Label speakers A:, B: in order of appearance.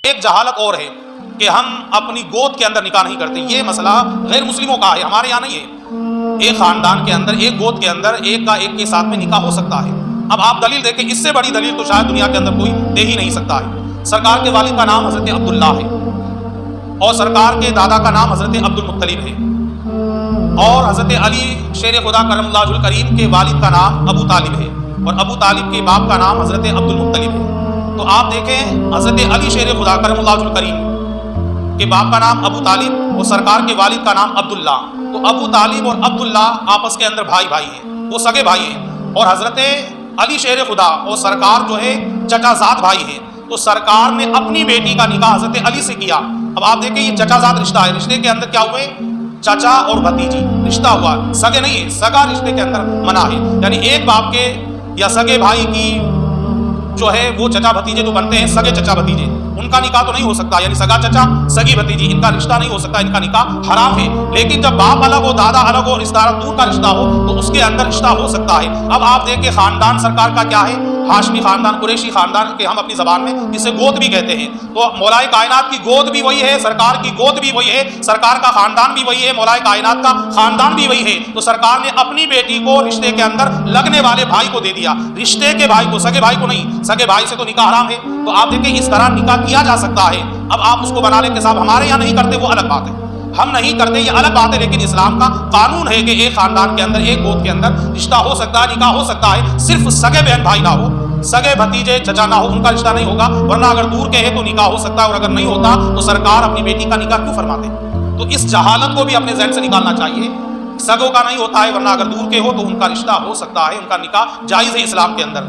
A: ایک جہالت اور ہے کہ ہم اپنی گود کے اندر نکاح نہیں کرتے. یہ مسئلہ غیر مسلموں کا ہے، ہمارے یہاں نہیں ہے. ایک خاندان کے اندر، ایک گود کے اندر ایک کا ایک کے ساتھ میں نکاح ہو سکتا ہے. اب آپ دلیل دیکھیں، اس سے بڑی دلیل تو شاید دنیا کے اندر کوئی دے ہی نہیں سکتا ہے. سرکار کے والد کا نام حضرت عبداللہ ہے، اور سرکار کے دادا کا نام حضرت عبد المطلب ہے، اور حضرت علی شیر خدا کرم اللہ وجہ الکریم کے والد کا نام ابو طالب ہے، اور ابو طالب کے باپ کا نام حضرت عبد المطلب ہے. تو آپ دیکھیں، حضرت علی شیر خدا کرم اللہ وجہ الکریم کے باپ کا نام ابو طالب اور سرکار کے والد کا نام عبداللہ. تو ابو طالب اور عبداللہ آپس کے اندر بھائی ہیں، وہ سگے بھائی ہیں. اور حضرت علی شیر خدا اور سرکار جو ہے چچا زاد بھائی ہیں. تو سرکار نے اپنی بیٹی کا نکاح حضرت علی سے کیا. اب آپ دیکھیں، یہ چچا زاد رشتہ ہے. رشتے کے اندر کیا ہوئے؟ چچا اور بھتیجی رشتہ ہوا، سگے نہیں ہے. سگا رشتے کے اندر منع ہے، یعنی ایک باپ کے یا سگے بھائی کی جو ہے وہ چچا بھتیجے تو بنتے ہیں، سگے چچا بھتیجے، ان کا نکاح تو نہیں ہو سکتا. یعنی سگا چچا سگی بھتیجی، ان کا رشتہ نہیں ہو سکتا، ان کا نکاح حرام ہے. لیکن جب باپ الگ ہو، دادا الگ ہو، رشتہ دار دور کا رشتہ ہو، تو اس کے اندر رشتہ ہو سکتا ہے. اب آپ دیکھیں، خاندان سرکار کا کیا ہے؟ ہاشمی خاندان، قریشی خاندان کے ہم اپنی زبان میں اسے گود بھی کہتے ہیں. تو مولا کائنات کی گود بھی وہی ہے، سرکار کی گود بھی وہی ہے، سرکار کا خاندان بھی وہی ہے، مولا کائنات کا خاندان بھی وہی ہے. تو سرکار نے اپنی بیٹی کو رشتے کے اندر لگنے والے بھائی کو دے دیا، رشتے کے بھائی کو، سگے بھائی کو نہیں. سگے بھائی سے تو نکاح حرام ہے. تو آپ دیکھیں، اس طرح نکاح کیا جا سکتا ہے. اب آپ اس کو بنا لیں کہ صاحب ہمارے یہاں نہیں کرتے، وہ الگ بات ہے، ہم نہیں کرتے، یہ الگ بات ہے. لیکن اسلام کا قانون ہے کہ ایک خاندان کے اندر، ایک گود کے اندر رشتہ ہو سکتا ہے، نکاح ہو سکتا ہے. صرف سگے بہن بھائی نہ ہو، سگے بھتیجے چچا نہ ہو، ان کا رشتہ نہیں ہوگا. ورنہ اگر دور کے ہے تو نکاح ہو سکتا ہے، اور اگر نہیں ہوتا تو سرکار اپنی بیٹی کا نکاح کیوں فرماتے؟ تو اس جہالت کو بھی اپنے ذہن سے نکالنا چاہیے. سگوں کا نہیں ہوتا ہے، ورنہ اگر دور کے ہو تو ان کا رشتہ ہو سکتا ہے، ان کا نکاح جائز ہے اسلام کے اندر.